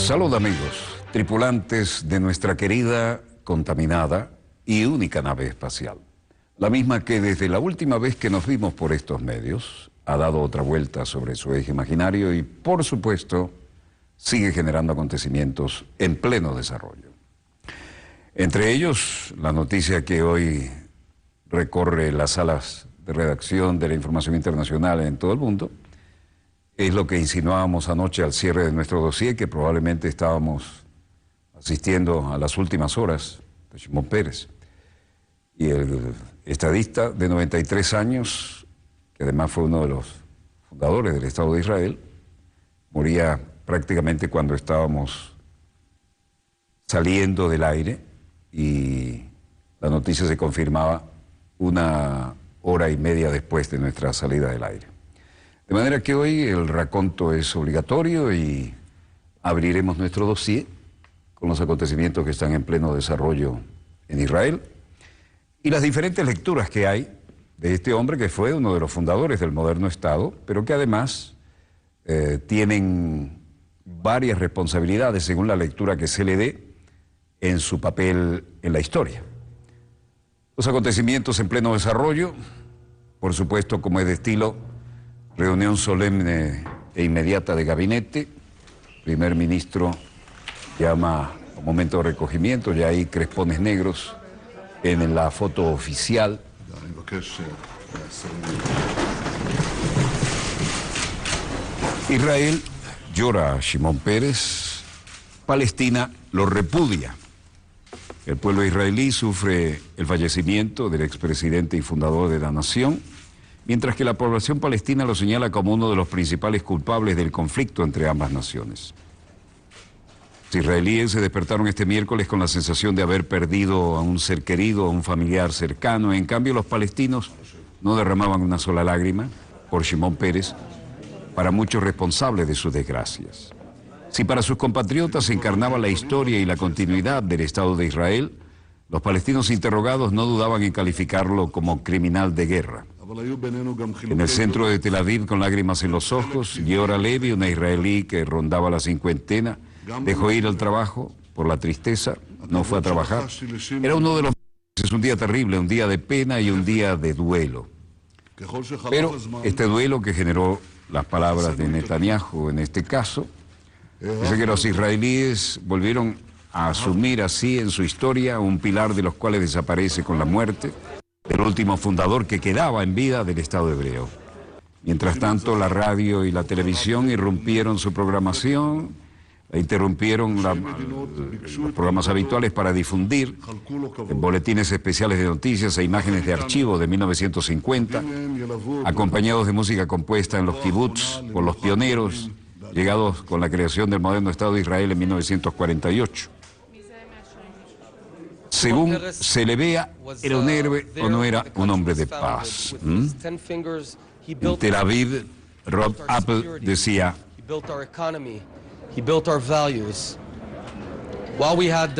Salud amigos, tripulantes de nuestra querida, contaminada y única nave espacial. La misma que desde la última vez que nos vimos por estos medios ha dado otra vuelta sobre su eje imaginario y por supuesto sigue generando acontecimientos en pleno desarrollo. Entre ellos, la noticia que hoy recorre las salas de redacción de la información internacional en todo el mundo, es lo que insinuábamos anoche al cierre de nuestro dossier, que probablemente estábamos asistiendo a las últimas horas de Shimon Peres. Y el estadista de 93 años, que además fue uno de los fundadores del Estado de Israel, moría prácticamente cuando estábamos saliendo del aire y la noticia se confirmaba 1 hora y media después de nuestra salida del aire. De manera que hoy el raconto es obligatorio y abriremos nuestro dossier con los acontecimientos que están en pleno desarrollo en Israel y las diferentes lecturas que hay de este hombre que fue uno de los fundadores del moderno Estado, pero que además tienen varias responsabilidades según la lectura que se le dé en su papel en la historia. Los acontecimientos en pleno desarrollo, por supuesto, como es de estilo, reunión solemne e inmediata de gabinete. Primer ministro llama a un momento de recogimiento, ya hay crespones negros en la foto oficial. Israel llora a Shimon Peres, Palestina lo repudia. El pueblo israelí sufre el fallecimiento del expresidente y fundador de la nación, mientras que la población palestina lo señala como uno de los principales culpables del conflicto entre ambas naciones. Los israelíes se despertaron este miércoles con la sensación de haber perdido a un ser querido, a un familiar cercano. En cambio, los palestinos no derramaban una sola lágrima por Shimon Peres, para muchos responsables de sus desgracias. Si para sus compatriotas se encarnaba la historia y la continuidad del Estado de Israel, los palestinos interrogados no dudaban en calificarlo como criminal de guerra. En el centro de Tel Aviv, con lágrimas en los ojos, Giora Levi, una israelí que rondaba la cincuentena, dejó ir al trabajo por la tristeza, no fue a trabajar. Era uno de los meses, un día terrible, un día de pena y un día de duelo. Pero este duelo que generó las palabras de Netanyahu en este caso, dice que los israelíes volvieron a asumir así en su historia un pilar de los cuales desaparece con la muerte del último fundador que quedaba en vida del Estado hebreo. Mientras tanto, la radio y la televisión irrumpieron su programación, interrumpieron los programas habituales para difundir boletines especiales de noticias e imágenes de archivo de 1950, acompañados de música compuesta en los kibbutz por los pioneros, llegados con la creación del moderno Estado de Israel en 1948. Según se le vea, ¿era un héroe o no era un hombre de paz? En Tel Aviv, Rob Apple decía: He built our values. While we had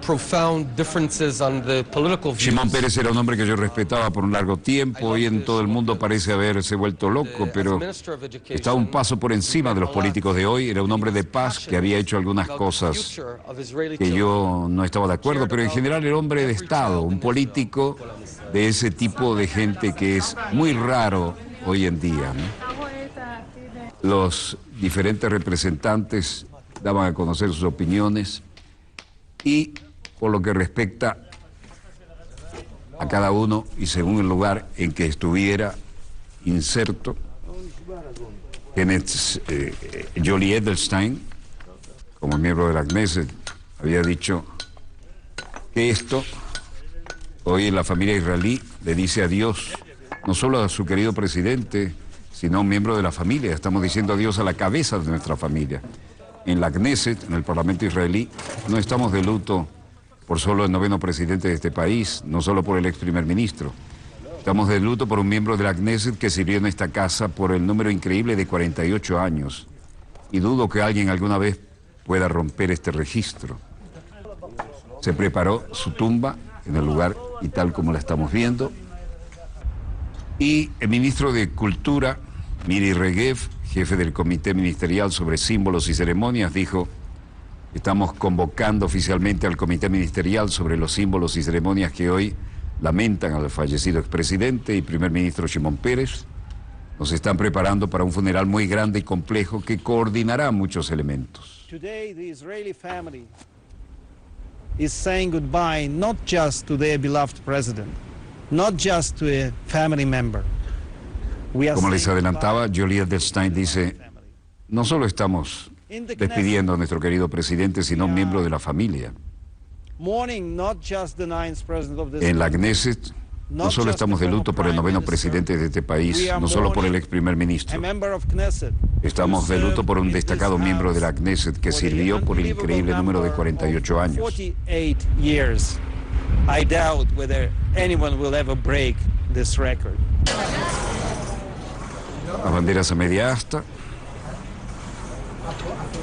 profound differences on the political views, Shimon Peres era un hombre que yo respetaba por un largo tiempo. Hoy en todo el mundo parece haberse vuelto loco, pero está un paso por encima de los políticos de hoy. Era un hombre de paz que había hecho algunas cosas que yo no estaba de acuerdo, pero en general era hombre de Estado, un político de ese tipo de gente que es muy raro hoy en día, ¿no? Los diferentes representantes daban a conocer sus opiniones y por lo que respecta a cada uno y según el lugar en que estuviera inserto, Jolie Edelstein, como miembro de la Knesset, había dicho que esto, hoy la familia israelí le dice adiós no solo a su querido presidente, sino un miembro de la familia. Estamos diciendo adiós a la cabeza de nuestra familia. En la Knesset, en el Parlamento israelí, no estamos de luto por solo el 9º presidente de este país, no solo por el ex primer ministro. Estamos de luto por un miembro de la Knesset que sirvió en esta casa por el número increíble de 48 años. Y dudo que alguien alguna vez pueda romper este registro. Se preparó su tumba en el lugar y tal como la estamos viendo. Y el ministro de Cultura, Miri Regev, jefe del Comité Ministerial sobre Símbolos y Ceremonias, dijo Estamos convocando oficialmente al Comité Ministerial sobre los símbolos y ceremonias que hoy lamentan al fallecido expresidente y primer ministro Shimon Peres. Nos están preparando para un funeral muy grande y complejo que coordinará muchos elementos. Today, the Israeli family is saying goodbye not just to their beloved president, not just to a family member. Como les adelantaba, Jolie Edelstein dice, no solo estamos despidiendo a nuestro querido presidente, sino un miembro de la familia. En la Knesset, no solo estamos de luto por el noveno presidente de este país, no solo por el ex primer ministro. Estamos de luto por un destacado miembro de la Knesset que sirvió por el increíble número de 48 años. I doubt whether anyone will ever break this record. Las banderas a media asta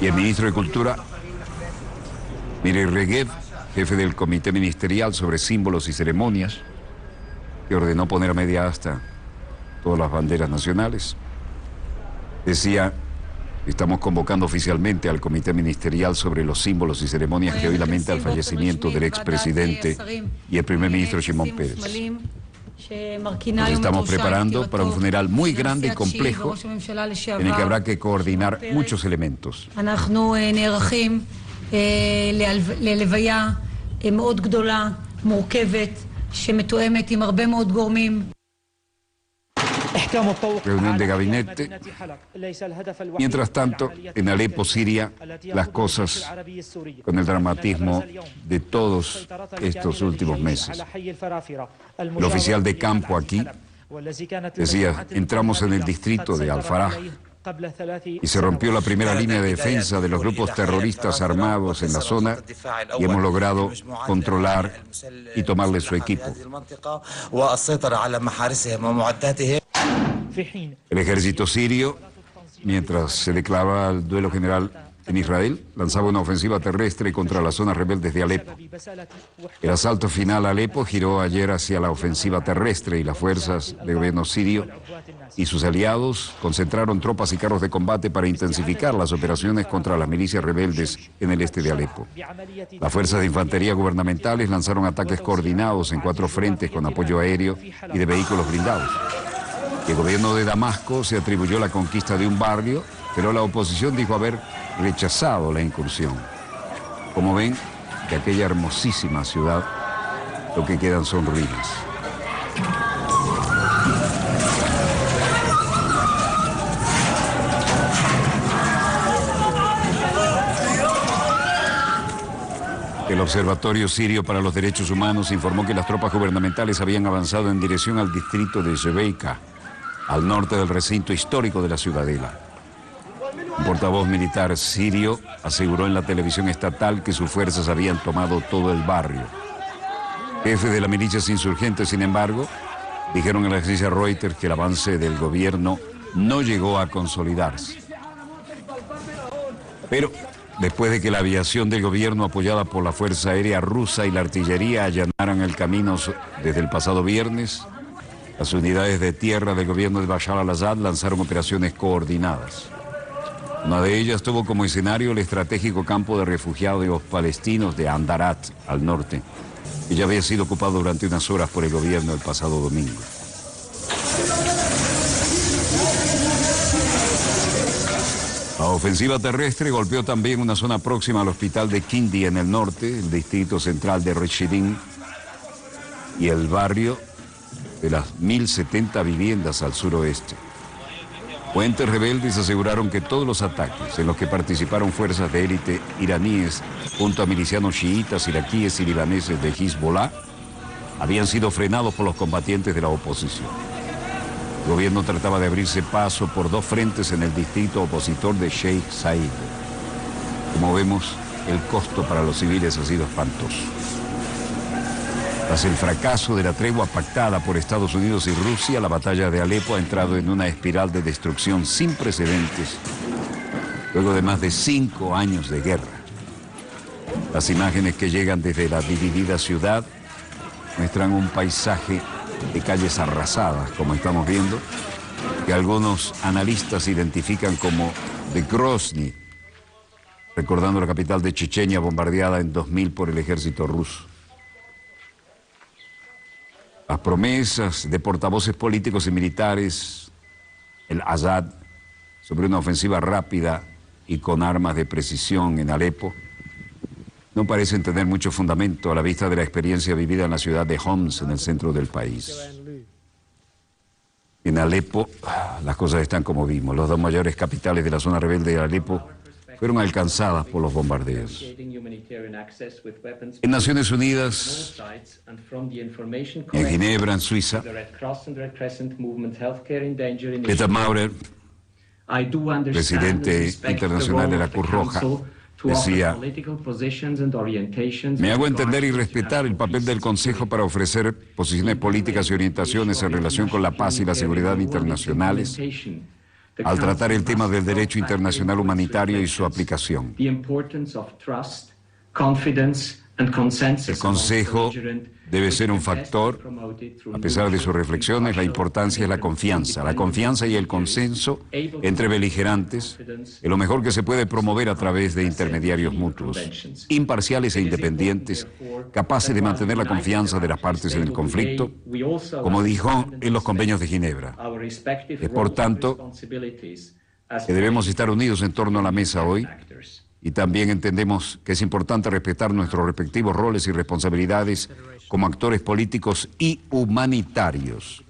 y el ministro de Cultura, Miri Regev, jefe del Comité Ministerial sobre Símbolos y Ceremonias, que ordenó poner a media asta todas las banderas nacionales, decía: estamos convocando oficialmente al Comité Ministerial sobre los símbolos y ceremonias que hoy lamenta el fallecimiento del expresidente y el primer ministro Shimon Peres. Nos estamos preparando para un funeral muy grande y complejo en el que habrá que coordinar muchos elementos. Reunión de gabinete. Mientras tanto, en Alepo, Siria, las cosas con el dramatismo de todos estos últimos meses. El oficial de campo aquí decía: entramos en el distrito de Al-Faraj y se rompió la primera línea de defensa de los grupos terroristas armados en la zona y hemos logrado controlar y tomarle su equipo. El ejército sirio, mientras se declaraba el duelo general en Israel, lanzaba una ofensiva terrestre contra las zonas rebeldes de Alepo. El asalto final a Alepo giró ayer hacia la ofensiva terrestre y las fuerzas del gobierno sirio y sus aliados concentraron tropas y carros de combate para intensificar las operaciones contra las milicias rebeldes en el este de Alepo. Las fuerzas de infantería gubernamentales lanzaron ataques coordinados en 4 frentes con apoyo aéreo y de vehículos blindados. El gobierno de Damasco se atribuyó la conquista de un barrio, pero la oposición dijo haber rechazado la incursión. Como ven, de aquella hermosísima ciudad, lo que quedan son ruinas. El Observatorio Sirio para los Derechos Humanos informó que las tropas gubernamentales habían avanzado en dirección al distrito de Shebeika, al norte del recinto histórico de la ciudadela. Un portavoz militar sirio aseguró en la televisión estatal que sus fuerzas habían tomado todo el barrio. Jefes de las milicias insurgentes, sin embargo, dijeron en la agencia Reuters que el avance del gobierno no llegó a consolidarse. Pero después de que la aviación del gobierno apoyada por la Fuerza Aérea Rusa y la artillería allanaran el camino desde el pasado viernes, las unidades de tierra del gobierno de Bashar al-Assad lanzaron operaciones coordinadas. Una de ellas tuvo como escenario el estratégico campo de refugiados palestinos de Andarat, al norte, que ya había sido ocupado durante unas horas por el gobierno el pasado domingo. La ofensiva terrestre golpeó también una zona próxima al hospital de Kindi en el norte, el distrito central de Reshidin, y el barrio de las 1.070 viviendas al suroeste. Fuentes rebeldes aseguraron que todos los ataques en los que participaron fuerzas de élite iraníes junto a milicianos chiitas, iraquíes y libaneses de Hezbollah habían sido frenados por los combatientes de la oposición. El gobierno trataba de abrirse paso por 2 frentes en el distrito opositor de Sheikh Zayed. Como vemos, el costo para los civiles ha sido espantoso. Tras el fracaso de la tregua pactada por Estados Unidos y Rusia, la batalla de Alepo ha entrado en una espiral de destrucción sin precedentes, luego de más de 5 años de guerra. Las imágenes que llegan desde la dividida ciudad muestran un paisaje de calles arrasadas, como estamos viendo, que algunos analistas identifican como de Grozny, recordando la capital de Chechenia bombardeada en 2000 por el ejército ruso. Las promesas de portavoces políticos y militares, el Azad, sobre una ofensiva rápida y con armas de precisión en Alepo, no parecen tener mucho fundamento a la vista de la experiencia vivida en la ciudad de Homs, en el centro del país. En Alepo, las cosas están como vimos. Las dos mayores capitales de la zona rebelde de Alepo fueron alcanzadas por los bombardeos. En Naciones Unidas, en Ginebra, en Suiza, Peter Maurer, presidente internacional de la Cruz Roja, decía: me hago entender y respetar el papel del Consejo para ofrecer posiciones políticas y orientaciones en relación con la paz y la seguridad internacionales, al tratar el tema del derecho internacional humanitario y su aplicación. El Consejo debe ser un factor, a pesar de sus reflexiones. La importancia es la confianza y el consenso entre beligerantes es lo mejor que se puede promover a través de intermediarios mutuos, imparciales e independientes, capaces de mantener la confianza de las partes en el conflicto, como dijo en los convenios de Ginebra. Es por tanto que debemos estar unidos en torno a la mesa hoy, y también entendemos que es importante respetar nuestros respectivos roles y responsabilidades como actores políticos y humanitarios.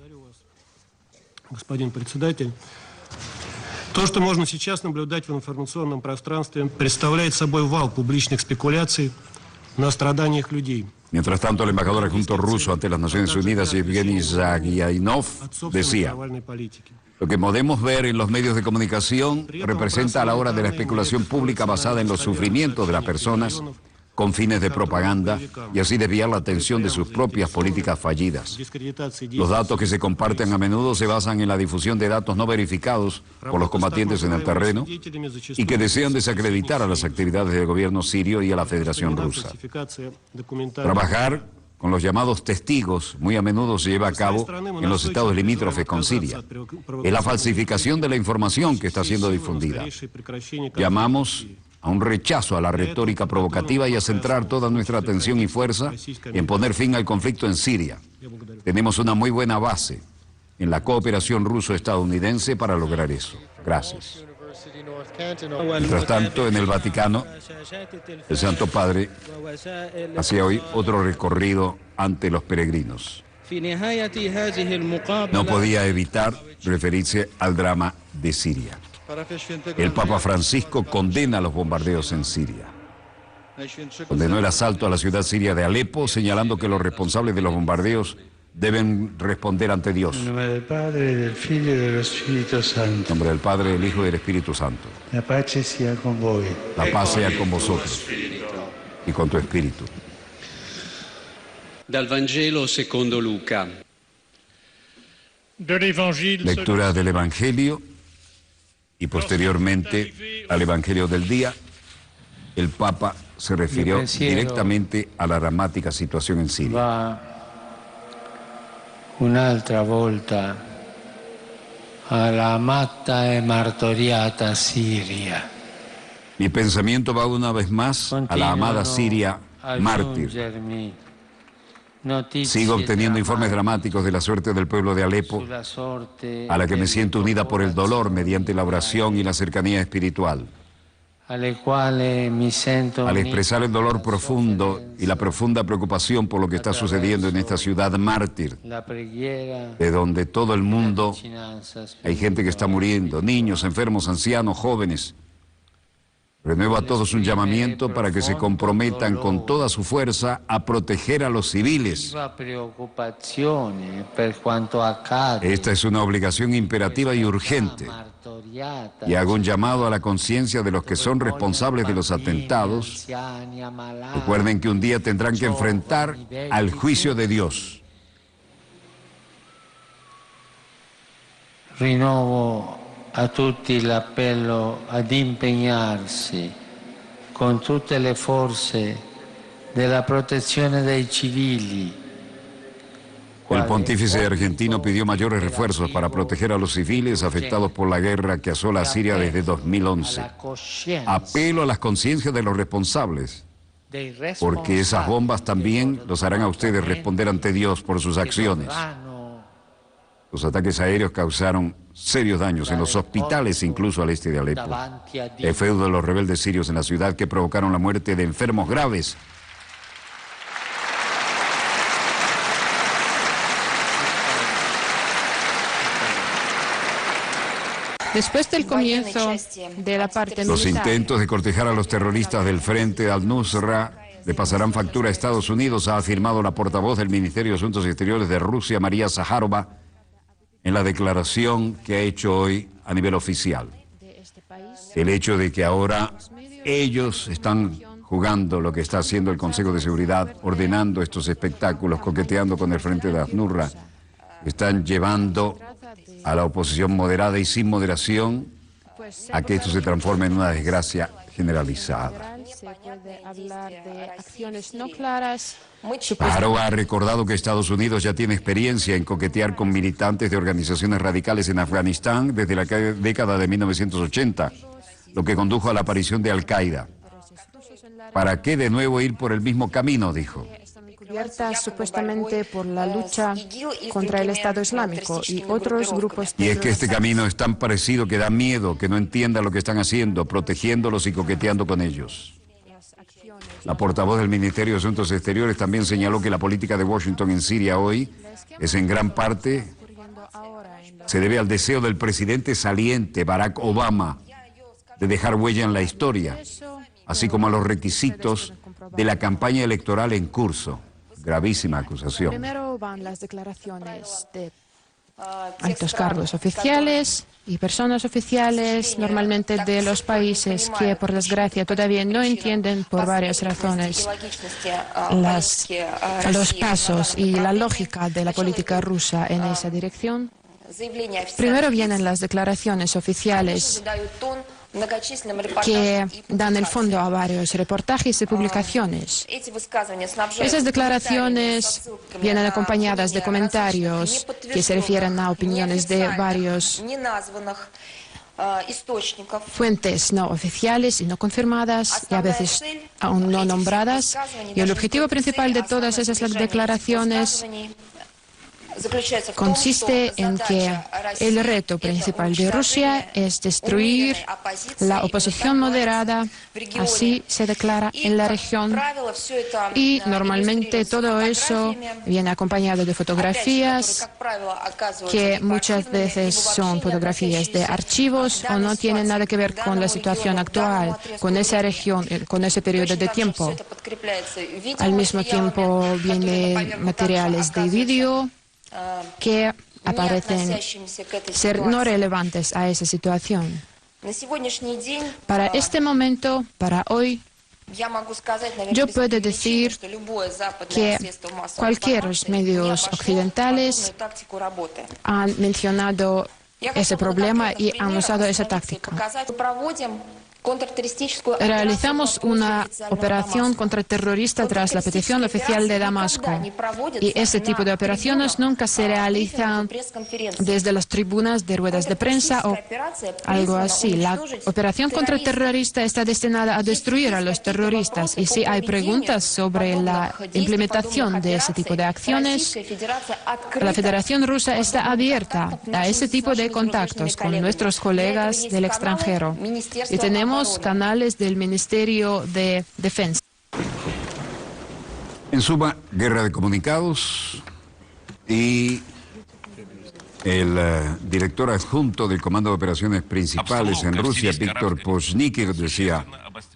Господин председатель, то, что можно сейчас наблюдать в информационном пространстве, представляет собой вал публичных спекуляций на страданиях людей. Mientras tanto, el embajador adjunto ruso ante las Naciones Unidas, Yevgeny Zagiainov, decía: lo que podemos ver en los medios de comunicación representa a la hora de la especulación pública basada en los sufrimientos de las personas con fines de propaganda y así desviar la atención de sus propias políticas fallidas. Los datos que se comparten a menudo se basan en la difusión de datos no verificados por los combatientes en el terreno y que desean desacreditar a las actividades del gobierno sirio y a la Federación Rusa. Trabajar con los llamados testigos muy a menudo se lleva a cabo en los estados limítrofes con Siria. Es la falsificación de la información que está siendo difundida. Llamamos a un rechazo a la retórica provocativa y a centrar toda nuestra atención y fuerza en poner fin al conflicto en Siria. Tenemos una muy buena base en la cooperación ruso-estadounidense para lograr eso. Gracias. Mientras tanto, en el Vaticano, el Santo Padre hacía hoy otro recorrido ante los peregrinos. No podía evitar referirse al drama de Siria. El Papa Francisco condena los bombardeos en Siria. Condenó el asalto a la ciudad siria de Alepo, señalando que los responsables de los bombardeos deben responder ante Dios. En nombre del Padre, del Figlio y del Espíritu Santo. En nombre del Padre, del Hijo y del Espíritu Santo. La pace sia con voi. La paz sea con vosotros y con tu espíritu. Dal Vangelo secondo Luca. Lectura del Evangelio y posteriormente al Evangelio del día. El Papa se refirió directamente a la dramática situación en Siria. Va un'altra volta alla amata e martoriata Siria. Mi pensamiento va una vez más a la amada Siria mártir. Sigo obteniendo informes dramáticos de la suerte del pueblo de Alepo, a la que me siento unida por el dolor mediante la oración y la cercanía espiritual. Al expresar el dolor profundo y la profunda preocupación por lo que está sucediendo en esta ciudad mártir, de donde todo el mundo hay gente que está muriendo, niños, enfermos, ancianos, jóvenes, renuevo a todos un llamamiento para que se comprometan con toda su fuerza a proteger a los civiles. Esta es una obligación imperativa y urgente. Y hago un llamado a la conciencia de los que son responsables de los atentados. Recuerden que un día tendrán que enfrentar al juicio de Dios. Rinnovo a tutti l'appello ad impegnarsi con tutte le forze della protezione dei civili, El pontífice argentino pidió mayores refuerzos para proteger a los civiles afectados por la guerra que asola a Siria desde 2011. Apelo a las conciencias de los responsables, porque esas bombas también los harán a ustedes responder ante Dios por sus acciones. Los ataques aéreos causaron serios daños en los hospitales, incluso al este de Alepo. El feudo de los rebeldes sirios en la ciudad que provocaron la muerte de enfermos graves. Después del comienzo de la parte Los militar, intentos de cortejar a los terroristas del Frente al-Nusra le pasarán factura a Estados Unidos, ha afirmado la portavoz del Ministerio de Asuntos Exteriores de Rusia, María Zaharova, en la declaración que ha hecho hoy a nivel oficial. El hecho de que ahora ellos están jugando lo que está haciendo el Consejo de Seguridad, ordenando estos espectáculos, coqueteando con el Frente de al-Nusra, están llevando a la oposición moderada y sin moderación a que esto se transforme en una desgracia generalizada. se puede hablar de acciones no claras. Zaharova ha recordado que Estados Unidos ya tiene experiencia en coquetear con militantes de organizaciones radicales en Afganistán desde la década de 1980, lo que condujo a la aparición de Al-Qaeda. ¿Para qué de nuevo ir por el mismo camino?, dijo. Cubiertas supuestamente por la lucha contra el Estado Islámico y otros grupos Y es que este camino es tan parecido que da miedo que no entiendan lo que están haciendo, protegiéndolos y coqueteando con ellos. La portavoz del Ministerio de Asuntos Exteriores también señaló que la política de Washington en Siria hoy es en gran parte, se debe al deseo del presidente saliente Barack Obama de dejar huella en la historia, así como a los requisitos de la campaña electoral en curso. Gravísima acusación. Primero van las declaraciones de altos cargos oficiales y personas oficiales, normalmente de los países que, por desgracia, todavía no entienden por varias razones los pasos y la lógica de la política rusa en esa dirección. Primero vienen las declaraciones oficiales que dan el fondo a varios reportajes y publicaciones. Esas declaraciones vienen acompañadas de comentarios que se refieren a opiniones de varios fuentes no oficiales y no confirmadas y a veces aún no nombradas. Y el objetivo principal de todas esas declaraciones consiste en que el reto principal de Rusia es destruir la oposición moderada, así se declara en la región, y normalmente todo eso viene acompañado de fotografías que muchas veces son fotografías de archivos o no tienen nada que ver con la situación actual, con esa región, con ese periodo de tiempo. Al mismo tiempo vienen materiales de vídeo que aparecen ser no relevantes a esa situación. Para este momento, para hoy, yo puedo decir que cualquier medios occidentales han mencionado ese problema y han usado esa táctica. Realizamos una operación contraterrorista tras la petición oficial de Damasco, y ese tipo de operaciones nunca se realizan desde las tribunas de ruedas de prensa o algo así. La operación contraterrorista está destinada a destruir a los terroristas, y si hay preguntas sobre la implementación de ese tipo de acciones, la Federación Rusa está abierta a ese tipo de contactos con nuestros colegas del extranjero, y tenemos canales del Ministerio de Defensa. En suma, guerra de comunicados, y el director adjunto del Comando de Operaciones Principales en Rusia, Víctor Pozhnikir, decía: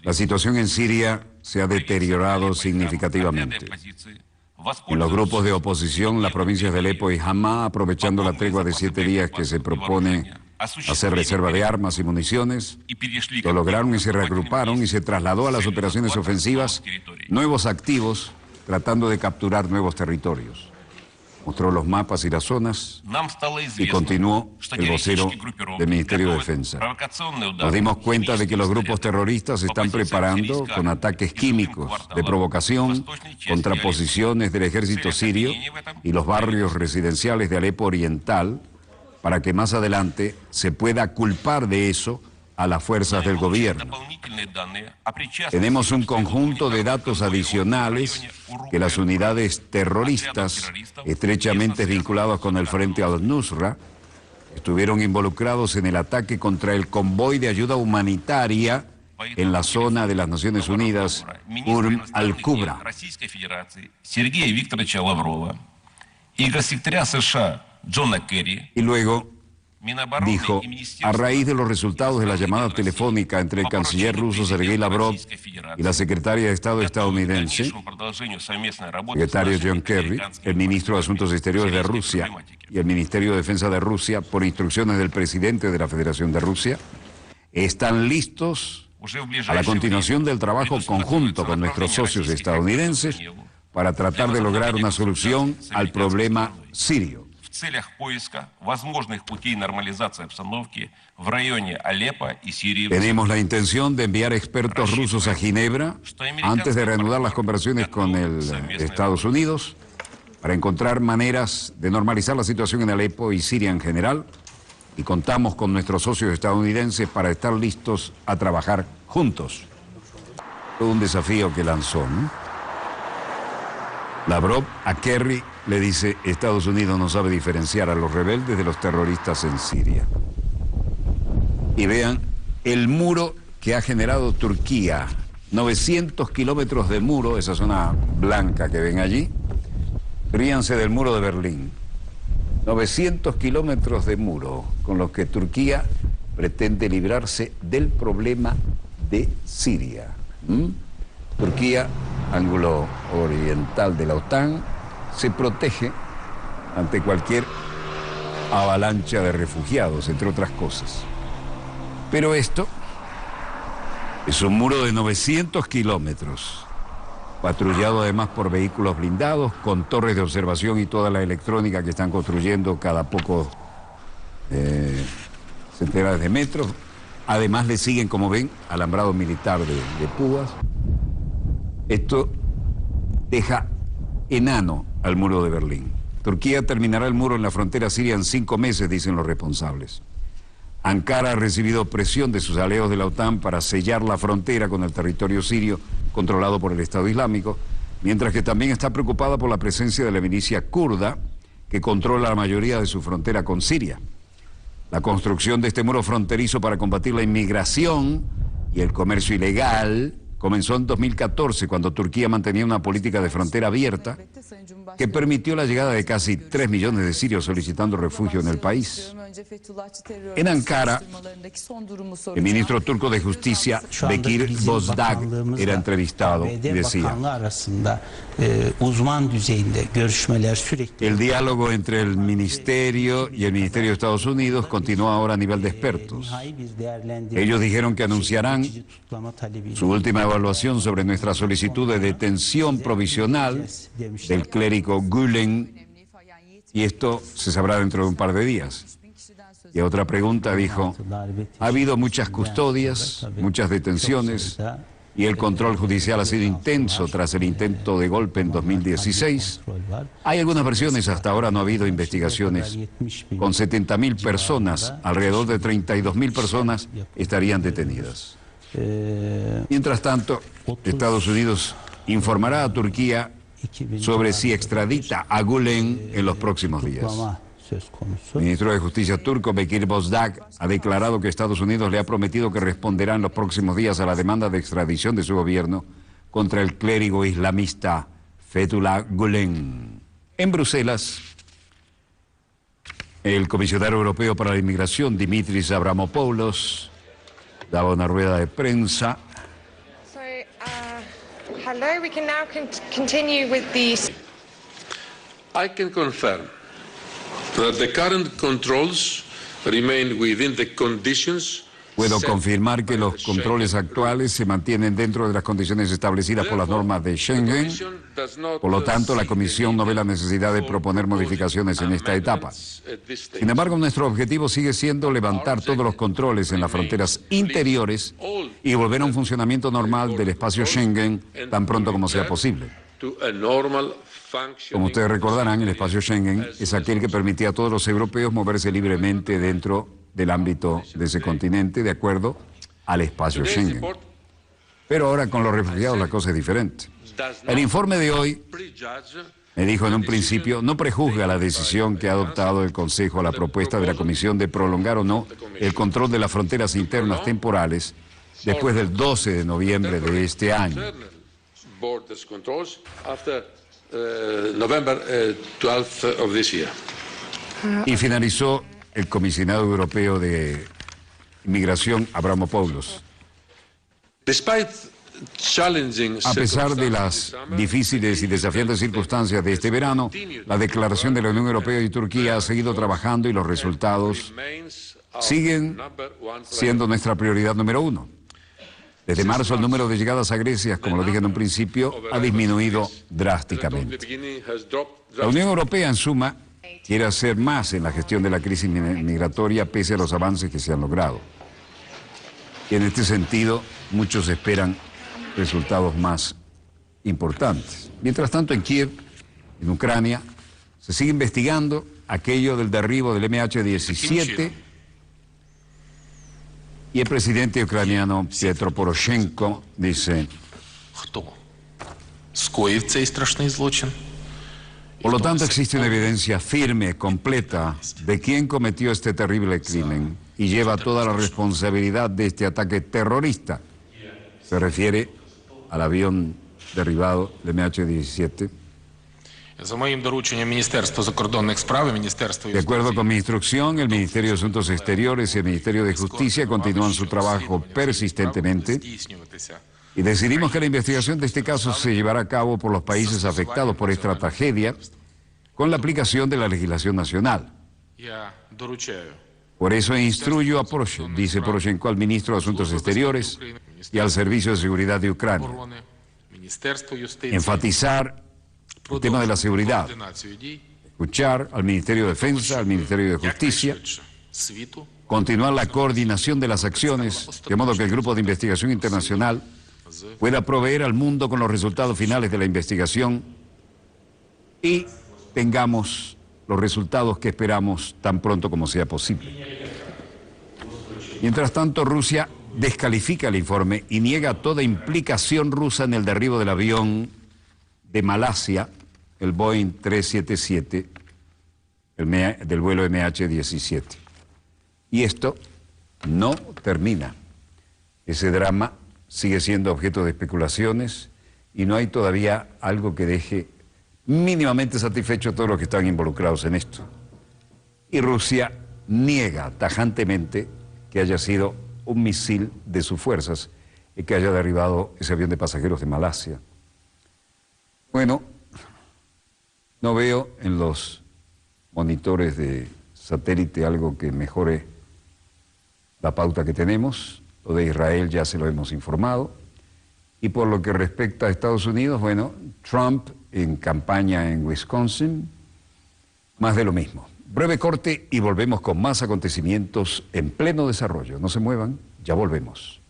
la situación en Siria se ha deteriorado significativamente. En los grupos de oposición, las provincias de Alepo y Hama, aprovechando la tregua de 7 días que se propone hacer reserva de armas y municiones, lo lograron y se reagruparon y se trasladó a las operaciones ofensivas nuevos activos tratando de capturar nuevos territorios. Mostró los mapas y las zonas y continuó el vocero del Ministerio de Defensa. Nos dimos cuenta de que los grupos terroristas se están preparando con ataques químicos de provocación contra posiciones del ejército sirio y los barrios residenciales de Alepo Oriental para que más adelante se pueda culpar de eso a las fuerzas del gobierno. Tenemos un conjunto de datos adicionales que las unidades terroristas, estrechamente vinculadas con el Frente al-Nusra, estuvieron involucrados en el ataque contra el convoy de ayuda humanitaria en la zona de las Naciones Unidas, Umm al-Qubra. Y luego dijo, a raíz de los resultados de la llamada telefónica entre el canciller ruso Sergei Lavrov y la secretaria de Estado estadounidense, secretario John Kerry, el ministro de Asuntos Exteriores de Rusia y el Ministerio de Defensa de Rusia, por instrucciones del presidente de la Federación de Rusia, están listos a la continuación del trabajo conjunto con nuestros socios estadounidenses para tratar de lograr una solución al problema sirio. Tenemos la intención de enviar expertos rusos a Ginebra antes de reanudar las conversaciones con Estados Unidos para encontrar maneras de normalizar la situación en Alepo y Siria en general, y contamos con nuestros socios estadounidenses para estar listos a trabajar juntos. Todo un desafío que lanzó, ¿no? Lavrov a Kerry le dice, Estados Unidos no sabe diferenciar a los rebeldes de los terroristas en Siria. Y vean el muro que ha generado Turquía. 900 kilómetros de muro, esa zona blanca que ven allí. Ríanse del muro de Berlín. 900 kilómetros de muro con los que Turquía pretende librarse del problema de Siria. Turquía, ángulo oriental de la OTAN, se protege ante cualquier avalancha de refugiados, entre otras cosas. Pero esto es un muro de 900 kilómetros, patrullado además por vehículos blindados, con torres de observación y toda la electrónica que están construyendo cada pocos centenares de metros. Además le siguen, como ven, alambrado militar de púas. Esto deja enano al muro de Berlín. Turquía terminará el muro en la frontera siria en 5 meses, dicen los responsables. Ankara ha recibido presión de sus aliados de la OTAN para sellar la frontera con el territorio sirio controlado por el Estado Islámico, mientras que también está preocupada por la presencia de la milicia kurda que controla la mayoría de su frontera con Siria. La construcción de este muro fronterizo para combatir la inmigración y el comercio ilegal comenzó en 2014, cuando Turquía mantenía una política de frontera abierta que permitió la llegada de casi 3 millones de sirios solicitando refugio en el país. En Ankara, el ministro turco de Justicia, Bekir Bozdağ, era entrevistado y decía: el diálogo entre el ministerio y el Ministerio de Estados Unidos continúa ahora a nivel de expertos. Ellos dijeron que anunciarán su última evaluación sobre nuestra solicitud de detención provisional del clérigo Gülen, y esto se sabrá dentro de un par de días. Y a otra pregunta dijo: ha habido muchas custodias, muchas detenciones, y el control judicial ha sido intenso tras el intento de golpe en 2016. Hay algunas versiones, hasta ahora no ha habido investigaciones. Con 70.000 personas, alrededor de 32.000 personas estarían detenidas. Mientras tanto, Estados Unidos informará a Turquía sobre si extradita a Gülen en los próximos días. El ministro de Justicia turco, Bekir Bozdağ, ha declarado que Estados Unidos le ha prometido que responderá en los próximos días a la demanda de extradición de su gobierno contra el clérigo islamista Fethullah Gülen. En Bruselas, el comisionado europeo para la inmigración, Dimitris Avramopoulos, daba una rueda de prensa. Hello, we can now continue with these. I can confirm that the current controls remain within the conditions Puedo confirmar que los controles actuales se mantienen dentro de las condiciones establecidas por las normas de Schengen. Por lo tanto, la Comisión no ve la necesidad de proponer modificaciones en esta etapa. Sin embargo, nuestro objetivo sigue siendo levantar todos los controles en las fronteras interiores y volver a un funcionamiento normal del espacio Schengen tan pronto como sea posible. Como ustedes recordarán, el espacio Schengen es aquel que permitía a todos los europeos moverse libremente dentro del ámbito de ese continente, de acuerdo al espacio Schengen. Pero ahora con los refugiados la cosa es diferente. El informe de hoy, me dijo en un principio, no prejuzga la decisión que ha adoptado el Consejo a la propuesta de la Comisión de prolongar o no el control de las fronteras internas temporales después del 12 de noviembre de este año. Y finalizó el comisionado europeo de inmigración, Avramopoulos. A pesar de las difíciles y desafiantes circunstancias de este verano, la declaración de la Unión Europea y Turquía ha seguido trabajando y los resultados siguen siendo nuestra prioridad número uno. Desde marzo el número de llegadas a Grecia, como lo dije en un principio, ha disminuido drásticamente. La Unión Europea, en suma, quiere hacer más en la gestión de la crisis migratoria pese a los avances que se han logrado. Y en este sentido, muchos esperan resultados más importantes. Mientras tanto, en Kiev, en Ucrania, se sigue investigando aquello del derribo del MH17 y el presidente ucraniano Petro Poroshenko dice: por lo tanto, existe una evidencia firme, completa, de quién cometió este terrible crimen y lleva toda la responsabilidad de este ataque terrorista. Se refiere al avión derribado, el MH17. De acuerdo con mi instrucción, el Ministerio de Asuntos Exteriores y el Ministerio de Justicia continúan su trabajo persistentemente y decidimos que la investigación de este caso se llevará a cabo por los países afectados por esta tragedia con la aplicación de la legislación nacional. Por eso instruyo a Poroshenko, dice Poroshenko, al ministro de Asuntos Exteriores y al Servicio de Seguridad de Ucrania, enfatizar el tema de la seguridad, escuchar al Ministerio de Defensa, al Ministerio de Justicia, continuar la coordinación de las acciones, de modo que el Grupo de Investigación Internacional pueda proveer al mundo con los resultados finales de la investigación y tengamos los resultados que esperamos tan pronto como sea posible. Mientras tanto, Rusia descalifica el informe y niega toda implicación rusa en el derribo del avión de Malasia, el Boeing 377, del vuelo MH17. Y esto no termina. Ese drama sigue siendo objeto de especulaciones y no hay todavía algo que deje mínimamente satisfecho a todos los que están involucrados en esto. Y Rusia niega tajantemente que haya sido un misil de sus fuerzas y que haya derribado ese avión de pasajeros de Malasia. Bueno, no veo en los monitores de satélite algo que mejore la pauta que tenemos. Lo de Israel ya se lo hemos informado. Y por lo que respecta a Estados Unidos, bueno, Trump en campaña en Wisconsin, más de lo mismo. Breve corte y volvemos con más acontecimientos en pleno desarrollo. No se muevan, ya volvemos.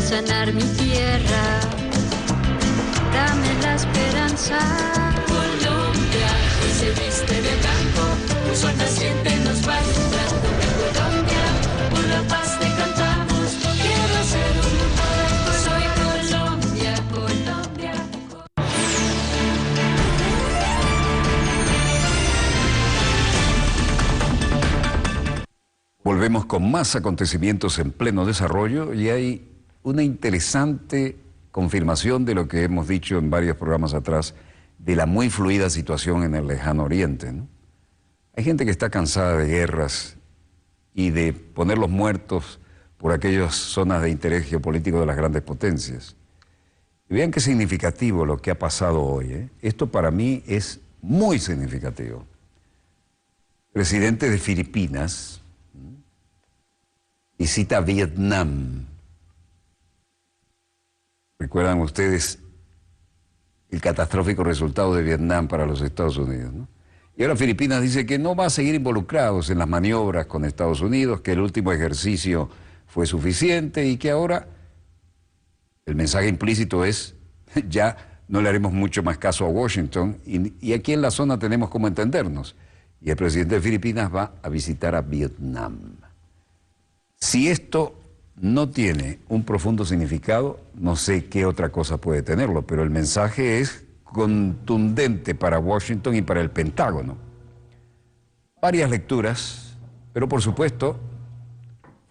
Sanar mi tierra, dame la esperanza. Colombia, hoy se viste de blanco, un sol naciente nos va alumbrando. Colombia, por la paz te cantamos, quiero ser un poeta. Soy Colombia, Colombia. Volvemos con más acontecimientos en pleno desarrollo y hay una interesante confirmación de lo que hemos dicho en varios programas atrás, de la muy fluida situación en el lejano oriente, ¿no? Hay gente que está cansada de guerras y de poner los muertos por aquellas zonas de interés geopolítico de las grandes potencias. Y vean qué significativo lo que ha pasado hoy, ¿eh? Esto para mí es muy significativo. Presidente de Filipinas visita Vietnam. ¿Recuerdan ustedes el catastrófico resultado de Vietnam para los Estados Unidos, ¿no? Y ahora Filipinas dice que no va a seguir involucrados en las maniobras con Estados Unidos, que el último ejercicio fue suficiente y que ahora el mensaje implícito es ya no le haremos mucho más caso a Washington y aquí en la zona tenemos cómo entendernos. Y el presidente de Filipinas va a visitar a Vietnam. Si esto no tiene un profundo significado, no sé qué otra cosa puede tenerlo, pero el mensaje es contundente para Washington y para el Pentágono. Varias lecturas, pero por supuesto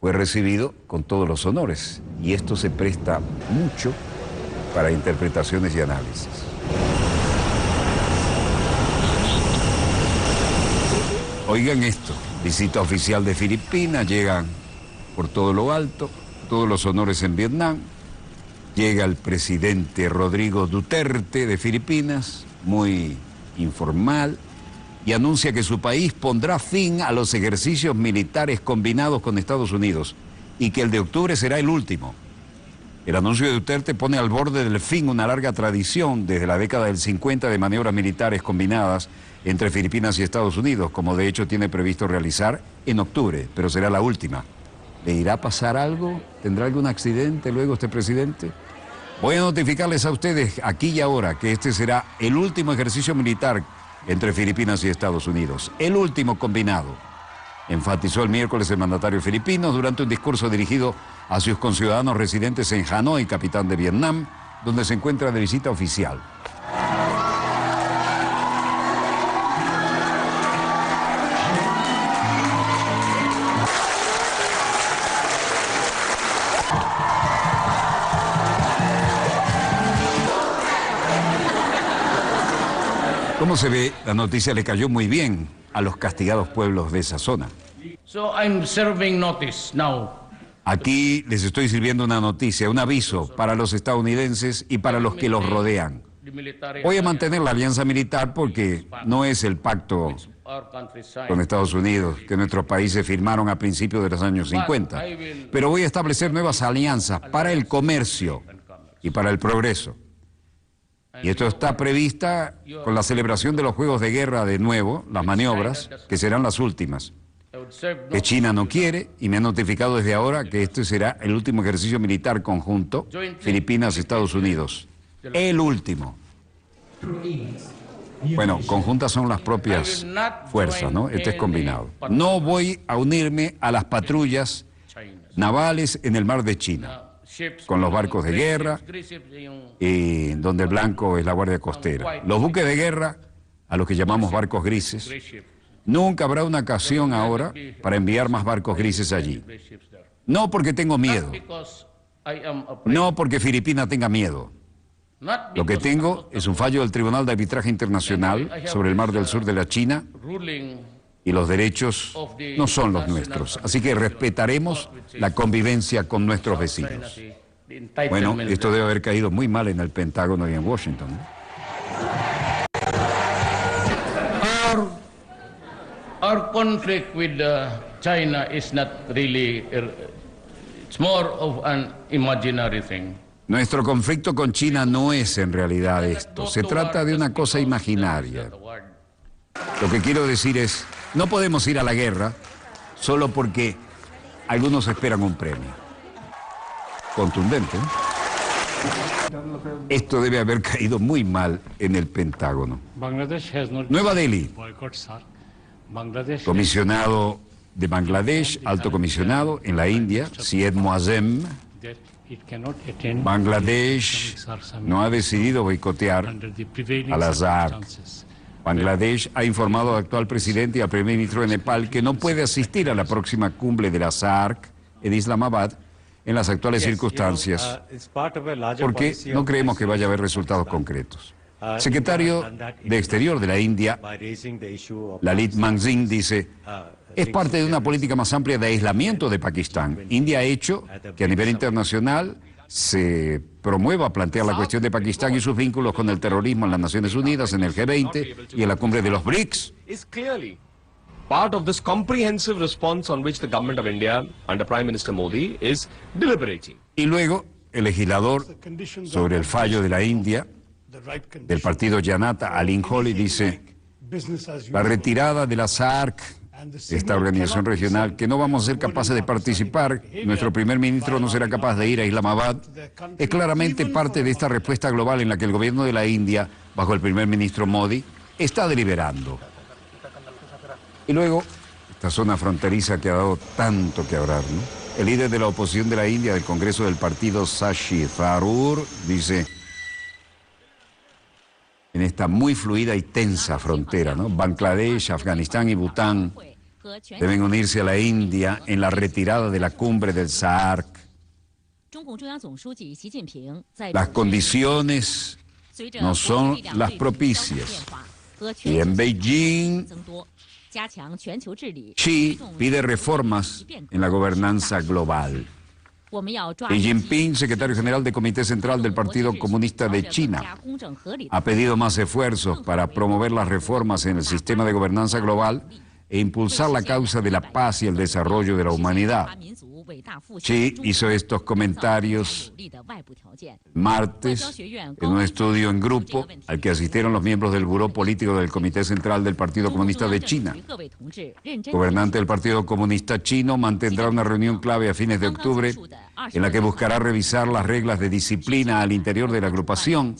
fue recibido con todos los honores y esto se presta mucho para interpretaciones y análisis. Oigan esto, visita oficial de Filipinas, llegan por todo lo alto, todos los honores en Vietnam. Llega el presidente Rodrigo Duterte de Filipinas, muy informal, y anuncia que su país pondrá fin a los ejercicios militares combinados con Estados Unidos y que el de octubre será el último. El anuncio de Duterte pone al borde del fin una larga tradición desde la década del 50 de maniobras militares combinadas entre Filipinas y Estados Unidos, como de hecho tiene previsto realizar en octubre, pero será la última. ¿Le irá a pasar algo? ¿Tendrá algún accidente luego este presidente? Voy a notificarles a ustedes aquí y ahora que este será el último ejercicio militar entre Filipinas y Estados Unidos, el último combinado, enfatizó el miércoles el mandatario filipino durante un discurso dirigido a sus conciudadanos residentes en Hanoi, capital de Vietnam, donde se encuentra de visita oficial. ¿Cómo se ve? La noticia le cayó muy bien a los castigados pueblos de esa zona. Aquí les estoy sirviendo una noticia, un aviso para los estadounidenses y para los que los rodean. Voy a mantener la alianza militar porque no es el pacto con Estados Unidos que nuestros países firmaron a principios de los años 50. Pero voy a establecer nuevas alianzas para el comercio y para el progreso. Y esto está prevista con la celebración de los Juegos de Guerra de nuevo, las maniobras, que serán las últimas. Que China no quiere y me ha notificado desde ahora que este será el último ejercicio militar conjunto, Filipinas-Estados Unidos. El último. Bueno, conjuntas son las propias fuerzas, ¿no? Este es combinado. No voy a unirme a las patrullas navales en el mar de China, con los barcos de guerra, y donde el blanco es la Guardia Costera. Los buques de guerra, a los que llamamos barcos grises, nunca habrá una ocasión ahora para enviar más barcos grises allí. No porque tengo miedo, no porque Filipinas tenga miedo. Lo que tengo es un fallo del Tribunal de Arbitraje Internacional sobre el Mar del Sur de la China y los derechos no son los nuestros. Así que respetaremos la convivencia con nuestros vecinos. Bueno, esto debe haber caído muy mal en el Pentágono y en Washington, ¿no? Our conflict with China is not really, it's more of an imaginary thing. Nuestro conflicto con China no es en realidad esto, se trata de una cosa imaginaria. Lo que quiero decir es, no podemos ir a la guerra solo porque algunos esperan un premio. Contundente, ¿eh? Esto debe haber caído muy mal en el Pentágono. Nueva Delhi. Comisionado de Bangladesh, alto comisionado en la India, Syed Muazzem. Bangladesh no ha decidido boicotear al Azhar Bangladesh ha informado al actual presidente y al primer ministro de Nepal que no puede asistir a la próxima cumbre de la SAARC en Islamabad en las actuales circunstancias, porque no creemos que vaya a haber resultados concretos. El secretario de Exterior de la India, Lalit Manzin, dice: es parte de una política más amplia de aislamiento de Pakistán. India ha hecho que a nivel internacional se promueva plantear la cuestión de Pakistán y sus vínculos con el terrorismo en las Naciones Unidas, en el G20 y en la cumbre de los BRICS. Part of this comprehensive response on which the government of India under Prime Minister Modi is deliberating. Y luego el legislador sobre el fallo de la India del partido Janata, Alin Holly, dice: la retirada de la SAARC, esta organización regional, que no vamos a ser capaces de participar, nuestro primer ministro no será capaz de ir a Islamabad, es claramente parte de esta respuesta global en la que el gobierno de la India, bajo el primer ministro Modi, está deliberando. Y luego, esta zona fronteriza que ha dado tanto que hablar, ¿no? El líder de la oposición de la India del Congreso del partido, Shashi Tharoor, dice: en esta muy fluida y tensa frontera, ¿no?, Bangladesh, Afganistán y Bután deben unirse a la India en la retirada de la cumbre del SAARC. Las condiciones no son las propicias. Y en Beijing, Xi pide reformas en la gobernanza global. Xi Jinping, secretario general del Comité Central del Partido Comunista de China, ha pedido más esfuerzos para promover las reformas en el sistema de gobernanza global e impulsar la causa de la paz y el desarrollo de la humanidad. Xi hizo estos comentarios martes en un estudio en grupo al que asistieron los miembros del Buró Político del Comité Central del Partido Comunista de China. El gobernante del Partido Comunista Chino mantendrá una reunión clave a fines de octubre en la que buscará revisar las reglas de disciplina al interior de la agrupación.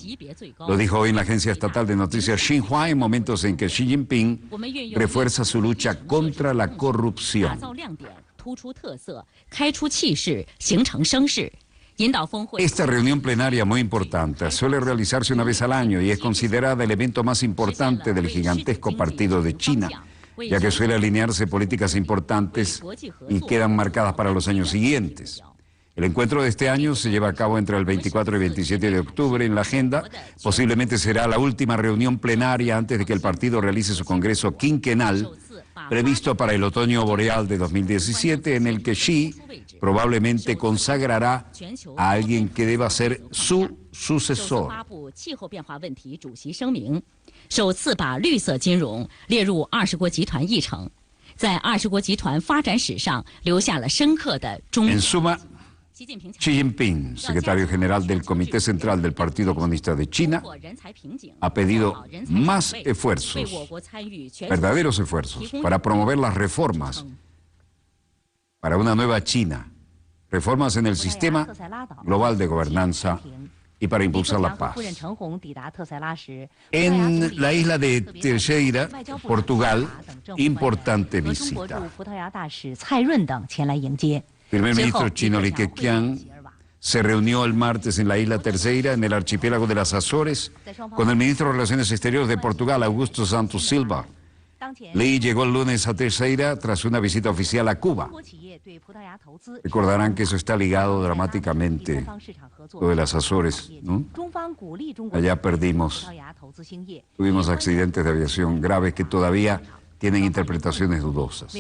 Lo dijo hoy en la agencia estatal de noticias Xinhua, en momentos en que Xi Jinping refuerza su lucha contra la corrupción. Esta reunión plenaria muy importante suele realizarse una vez al año y es considerada el evento más importante del gigantesco partido de China, ya que suele alinearse políticas importantes y quedan marcadas para los años siguientes. El encuentro de este año se lleva a cabo entre el 24 y 27 de octubre en la agenda. Posiblemente será la última reunión plenaria antes de que el partido realice su congreso quinquenal, previsto para el otoño boreal de 2017, en el que Xi probablemente consagrará a alguien que deba ser su sucesor. En suma, Xi Jinping, secretario general del Comité Central del Partido Comunista de China, ha pedido más esfuerzos, verdaderos esfuerzos, para promover las reformas para una nueva China, reformas en el sistema global de gobernanza y para impulsar la paz. En la isla de Terceira, Portugal, importante visita. El primer ministro chino Li Keqiang se reunió el martes en la isla Terceira, en el archipiélago de las Azores, con el ministro de Relaciones Exteriores de Portugal, Augusto Santos Silva. Li llegó el lunes a Terceira tras una visita oficial a Cuba. Recordarán que eso está ligado dramáticamente, lo de las Azores, ¿no? Allá tuvimos accidentes de aviación graves que todavía tienen interpretaciones dudosas.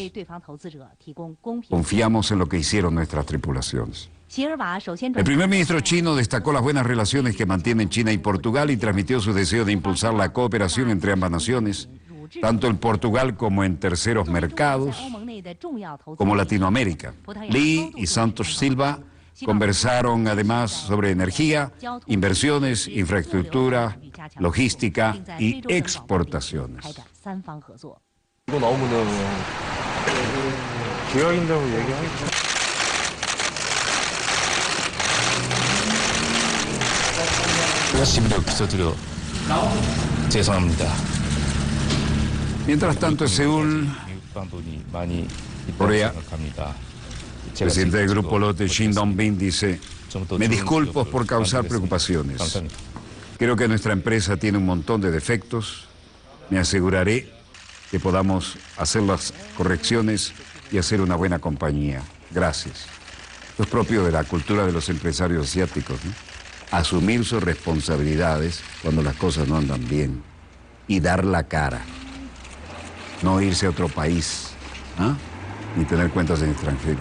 Confiamos en lo que hicieron nuestras tripulaciones. El primer ministro chino destacó las buenas relaciones que mantienen China y Portugal y transmitió su deseo de impulsar la cooperación entre ambas naciones, tanto en Portugal como en terceros mercados, como Latinoamérica. Li y Santos Silva conversaron además sobre energía, inversiones, infraestructura, logística y exportaciones. Mientras tanto, en Seúl, Corea, el presidente del Grupo Lotte, Shin Dong-bin, dice: me disculpo por causar preocupaciones. Creo que nuestra empresa tiene un montón de defectos Me aseguraré que podamos hacer las correcciones y hacer una buena compañía. Gracias. Esto es propio de la cultura de los empresarios asiáticos, ¿no? Asumir sus responsabilidades cuando las cosas no andan bien y dar la cara. No irse a otro país, ¿ah? Ni tener cuentas en extranjero.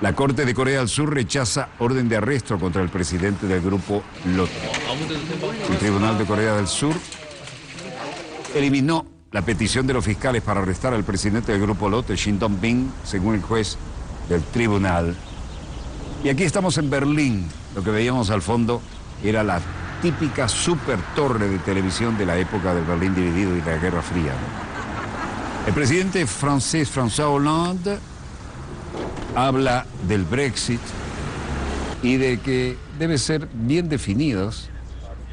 La Corte de Corea del Sur rechaza orden de arresto contra el presidente del grupo Lotte. El Tribunal de Corea del Sur eliminó la petición de los fiscales para arrestar al presidente del grupo Lotte, Shin Dong-bin, según el juez del tribunal. Y aquí estamos en Berlín. Lo que veíamos al fondo era la típica super torre de televisión de la época del Berlín dividido y de la Guerra Fría, ¿no? El presidente francés François Hollande habla del Brexit y de que deben ser bien definidas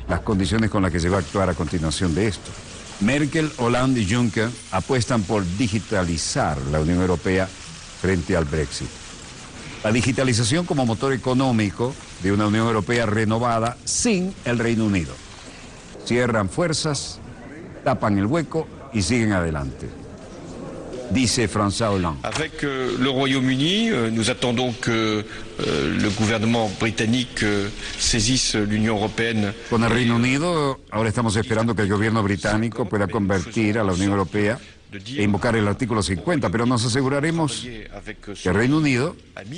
las condiciones con las que se va a actuar a continuación de esto. Merkel, Hollande y Juncker apuestan por digitalizar la Unión Europea frente al Brexit. La digitalización como motor económico de una Unión Europea renovada sin el Reino Unido. Cierran fuerzas, tapan el hueco y siguen adelante. Dice François Hollande. Avec le Royaume-Uni, nous attendons que le gouvernement britannique saisisse l'Union européenne. Con el Reino Unido, ahora estamos esperando que el gobierno británico pueda convertir a la Unión Europea e invocar el artículo 50, pero nos aseguraremos que el Reino Unido,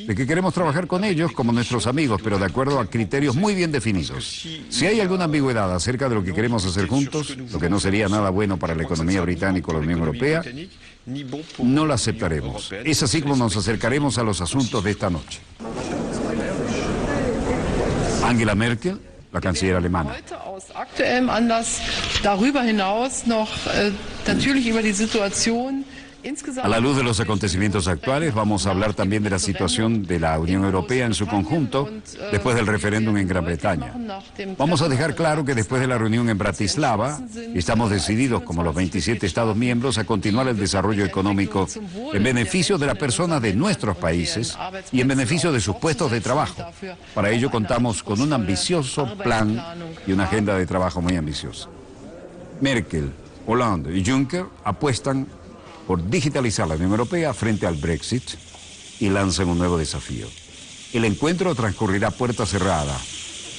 de que queremos trabajar con ellos como nuestros amigos, pero de acuerdo a criterios muy bien definidos. Si hay alguna ambigüedad acerca de lo que queremos hacer juntos, lo que no sería nada bueno para la economía británica o la Unión Europea, no la aceptaremos. Es así como nos acercaremos a los asuntos de esta noche. Angela Merkel, la canciller alemana. Heute aus aktuellem Anlass darüber hinaus noch natürlich über die Situation A la luz de los acontecimientos actuales, vamos a hablar también de la situación de la Unión Europea en su conjunto después del referéndum en Gran Bretaña. Vamos a dejar claro que después de la reunión en Bratislava, estamos decididos como los 27 Estados miembros a continuar el desarrollo económico en beneficio de las personas de nuestros países y en beneficio de sus puestos de trabajo. Para ello contamos con un ambicioso plan y una agenda de trabajo muy ambiciosa. Merkel, Hollande y Juncker apuestan por digitalizar la Unión Europea frente al Brexit y lanzan un nuevo desafío. El encuentro transcurrirá a puerta cerrada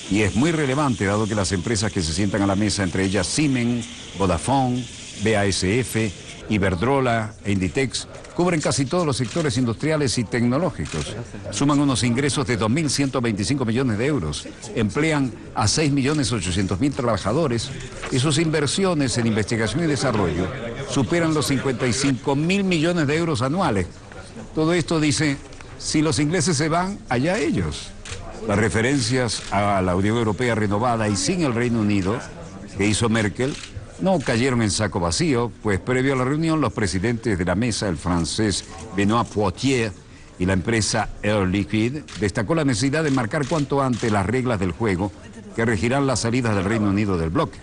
y es muy relevante dado que las empresas que se sientan a la mesa, entre ellas Siemens, Vodafone, BASF, Iberdrola e Inditex, cubren casi todos los sectores industriales y tecnológicos. Suman unos ingresos de 2.125 millones de euros, emplean a 6.800.000 trabajadores y sus inversiones en investigación y desarrollo superan los 55.000 millones de euros anuales. Todo esto dice, si los ingleses se van, allá ellos. Las referencias a la Unión Europea renovada y sin el Reino Unido que hizo Merkel no cayeron en saco vacío, pues previo a la reunión los presidentes de la mesa, el francés Benoît Poitiers y la empresa Air Liquide, destacó la necesidad de marcar cuanto antes las reglas del juego que regirán las salidas del Reino Unido del bloque.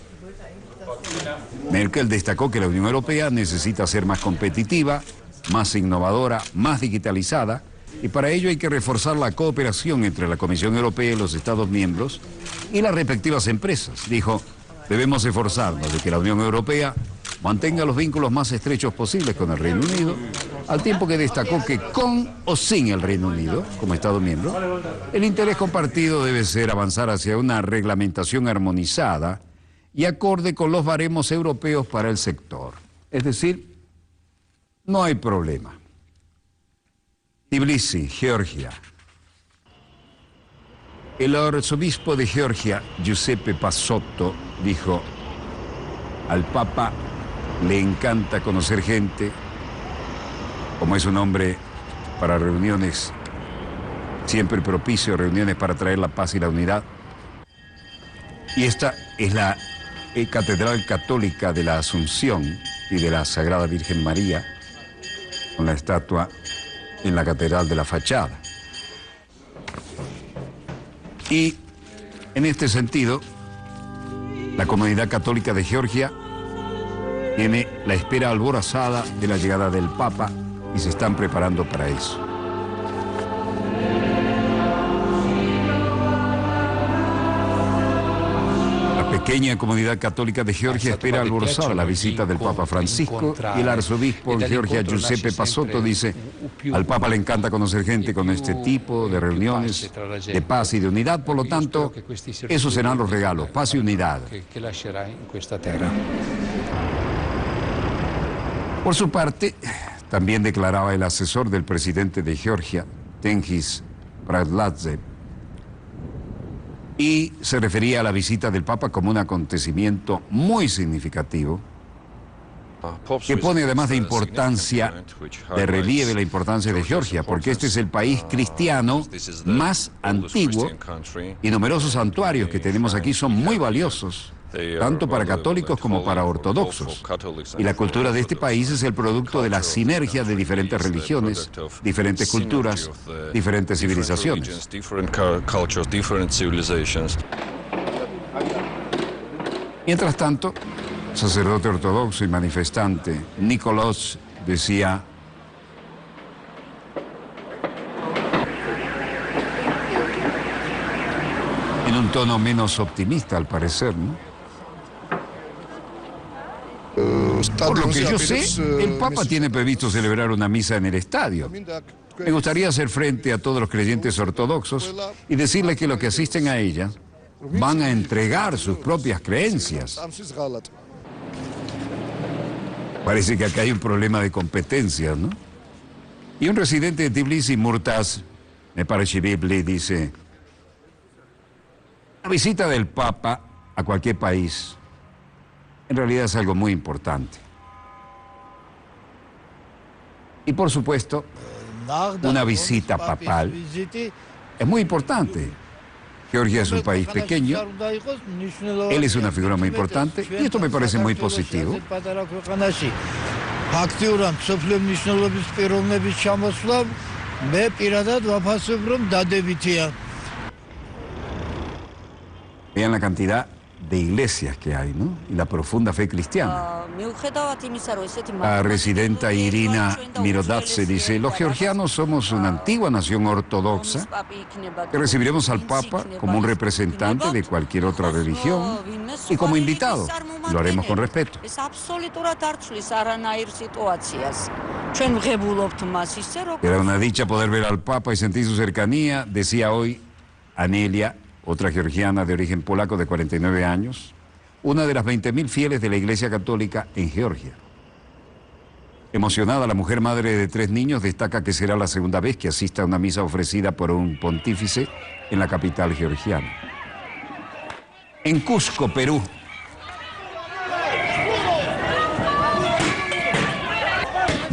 Merkel destacó que la Unión Europea necesita ser más competitiva, más innovadora, más digitalizada, y para ello hay que reforzar la cooperación entre la Comisión Europea y los Estados miembros y las respectivas empresas. Dijo, debemos esforzarnos de que la Unión Europea mantenga los vínculos más estrechos posibles con el Reino Unido, al tiempo que destacó que con o sin el Reino Unido, como Estado miembro, el interés compartido debe ser avanzar hacia una reglamentación armonizada y acorde con los baremos europeos para el sector. Es decir, no hay problema. Tbilisi, Georgia. El arzobispo de Georgia, Giuseppe Passotto, dijo, al Papa le encanta conocer gente, como es un hombre para reuniones, siempre propicio a reuniones para traer la paz y la unidad. Y esta es la Catedral Católica de la Asunción y de la Sagrada Virgen María, con la estatua en la catedral de la fachada. Y en este sentido, la comunidad católica de Georgia tiene la espera alborazada de la llegada del Papa y se están preparando para eso. La pequeña comunidad católica de Georgia espera alborzar la visita del Papa Francisco y el arzobispo de Georgia, Giuseppe Passotto, dice: al Papa le encanta conocer gente con este tipo de reuniones de paz y de unidad, por lo tanto, esos serán los regalos, paz y unidad. Por su parte, también declaraba el asesor del presidente de Georgia, Tengiz Bradladze, y se refería a la visita del Papa como un acontecimiento muy significativo, que pone además de importancia, de relieve la importancia de Georgia, porque este es el país cristiano más antiguo y numerosos santuarios que tenemos aquí son muy valiosos, tanto para católicos como para ortodoxos. Y la cultura de este país es el producto de la sinergia de diferentes religiones, diferentes culturas, diferentes civilizaciones. Mientras tanto, sacerdote ortodoxo y manifestante Nicolás decía: en un tono menos optimista al parecer, ¿no? Por lo que yo sé, el Papa tiene previsto celebrar una misa en el estadio. Me gustaría hacer frente a todos los creyentes ortodoxos y decirles que los que asisten a ella van a entregar sus propias creencias. Parece que acá hay un problema de competencia, ¿no? Y un residente de Tbilisi, Murtaz Meparashvili, dice: la visita del Papa a cualquier país en realidad es algo muy importante. Y por supuesto, una visita papal es muy importante. Georgia es un país pequeño, él es una figura muy importante y esto me parece muy positivo. Vean la cantidad de iglesias que hay, ¿no? Y la profunda fe cristiana. La residenta Irina Mirodadze dice: los georgianos somos una antigua nación ortodoxa que recibiremos al Papa como un representante de cualquier otra religión y como invitado. Lo haremos con respeto. Era una dicha poder ver al Papa y sentir su cercanía, decía hoy Anelia, otra georgiana de origen polaco de 49 años, una de las 20.000 fieles de la Iglesia Católica en Georgia. Emocionada, la mujer madre de 3 niños destaca que será la segunda vez que asista a una misa ofrecida por un pontífice en la capital georgiana. En Cusco, Perú.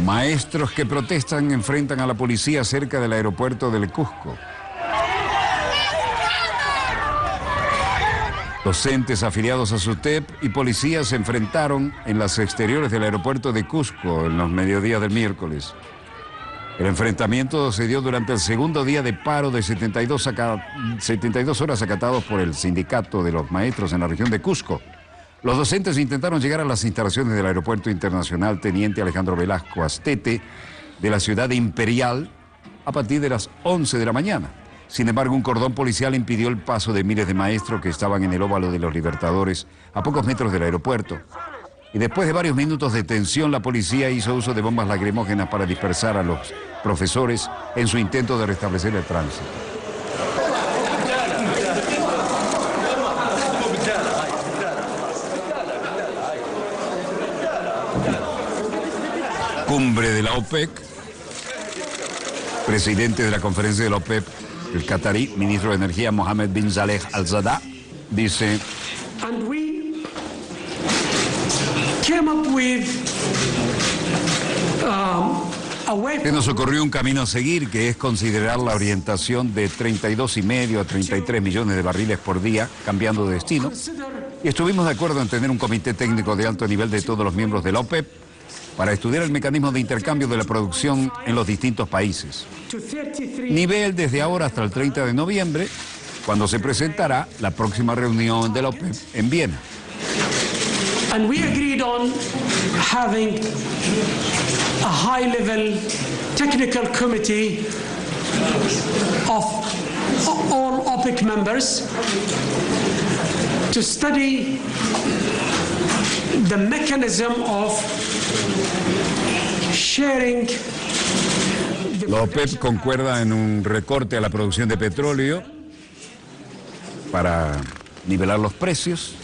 Maestros que protestan enfrentan a la policía cerca del aeropuerto del Cusco. Docentes afiliados a SUTEP y policías se enfrentaron en las exteriores del aeropuerto de Cusco en los mediodías del miércoles. El enfrentamiento se dio durante el segundo día de paro de 72 horas acatados por el sindicato de los maestros en la región de Cusco. Los docentes intentaron llegar a las instalaciones del Aeropuerto Internacional Teniente Alejandro Velasco Astete de la ciudad imperial a partir de las 11 de la mañana. Sin embargo, un cordón policial impidió el paso de miles de maestros que estaban en el óvalo de los Libertadores, a pocos metros del aeropuerto. Y después de varios minutos de tensión, la policía hizo uso de bombas lacrimógenas para dispersar a los profesores en su intento de restablecer el tránsito. Cumbre de la OPEC. Presidente de la conferencia de la OPEC, el catarí ministro de Energía Mohammed bin Zaleh Al Zada, dice: que nos ocurrió un camino a seguir, que es considerar la orientación de 32,5 a 33 millones de barriles por día, cambiando de destino. Y estuvimos de acuerdo en tener un comité técnico de alto nivel de todos los miembros de la OPEP para estudiar el mecanismo de intercambio de la producción en los distintos países. Nivel desde ahora hasta el 30 de noviembre, cuando se presentará la próxima reunión de la OPEP en Viena. And we agreed on having a high-level technical committee of all OPEC members to study the mechanism of sharing. La OPEP concuerda en un recorte a la producción de petróleo para nivelar los precios.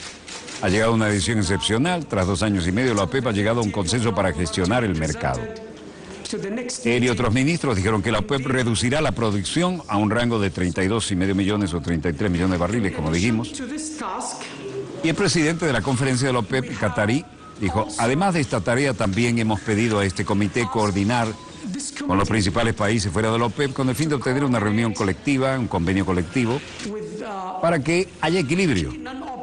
Ha llegado a una decisión excepcional. Tras 2 años y medio, la OPEP ha llegado a un consenso para gestionar el mercado. Él y otros ministros dijeron que la OPEP reducirá la producción a un rango de 32,5 millones o 33 millones de barriles, como dijimos. Y el presidente de la conferencia de la OPEP, qatarí, dijo, además de esta tarea, también hemos pedido a este comité coordinar con los principales países fuera de la OPEP con el fin de obtener una reunión colectiva, un convenio colectivo, para que haya equilibrio.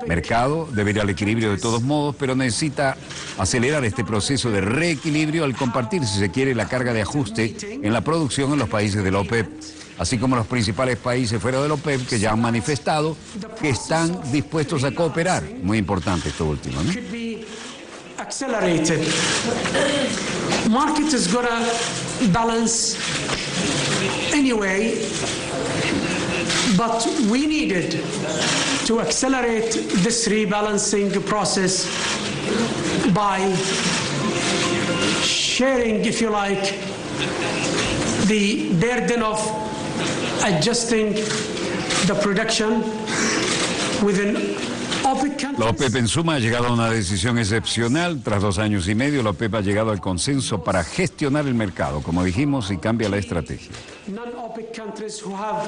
El mercado debe ir al equilibrio de todos modos, pero necesita acelerar este proceso de reequilibrio al compartir, si se quiere, la carga de ajuste en la producción en los países de la OPEP, así como los principales países fuera de la OPEP que ya han manifestado que están dispuestos a cooperar. Muy importante esto último, ¿no? Accelerated. Market is going to balance anyway, but we needed to accelerate this rebalancing process by sharing, if you like, the burden of adjusting the production within La OPEP en suma ha llegado a una decisión excepcional. Tras 2 años y medio, la OPEP ha llegado al consenso para gestionar el mercado, como dijimos, y cambia la estrategia.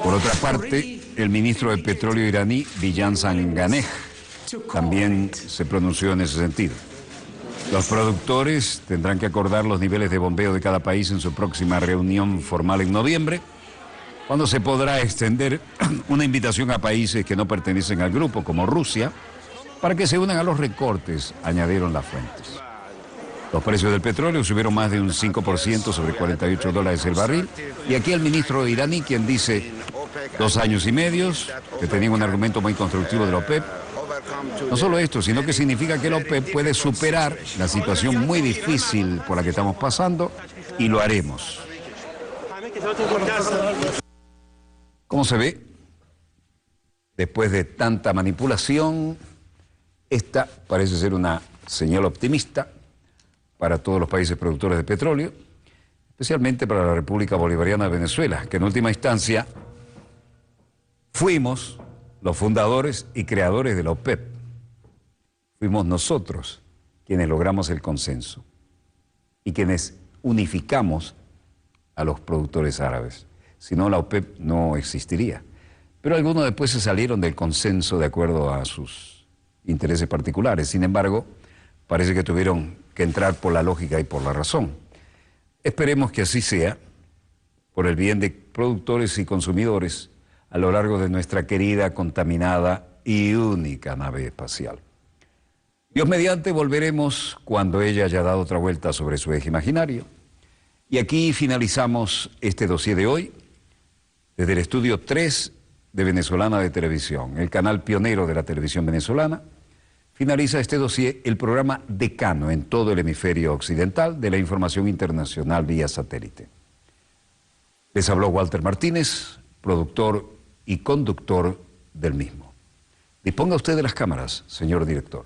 Por otra parte, el ministro de Petróleo iraní, Bijan Zanganeh, también se pronunció en ese sentido. Los productores tendrán que acordar los niveles de bombeo de cada país en su próxima reunión formal en noviembre, cuando se podrá extender una invitación a países que no pertenecen al grupo, como Rusia, para que se unan a los recortes, añadieron las fuentes. Los precios del petróleo subieron más de un 5% sobre $48 el barril, y aquí el ministro iraní, quien dice 2 años y medio, que tenía un argumento muy constructivo de la OPEP. No solo esto, sino que significa que la OPEP puede superar la situación muy difícil por la que estamos pasando, y lo haremos. ¿Cómo se ve? Después de tanta manipulación, esta parece ser una señal optimista para todos los países productores de petróleo, especialmente para la República Bolivariana de Venezuela, que en última instancia fuimos los fundadores y creadores de la OPEP. Fuimos nosotros quienes logramos el consenso y quienes unificamos a los productores árabes. Si no, la OPEP no existiría. Pero algunos después se salieron del consenso de acuerdo a sus intereses particulares. Sin embargo, parece que tuvieron que entrar por la lógica y por la razón. Esperemos que así sea, por el bien de productores y consumidores a lo largo de nuestra querida, contaminada y única nave espacial. Dios mediante, volveremos cuando ella haya dado otra vuelta sobre su eje imaginario. Y aquí finalizamos este dossier de hoy, desde el estudio 3 de Venezolana de Televisión, el canal pionero de la televisión venezolana. Finaliza este dossier el programa decano en todo el hemisferio occidental de la información internacional vía satélite. Les habló Walter Martínez, productor y conductor del mismo. Disponga usted de las cámaras, señor director.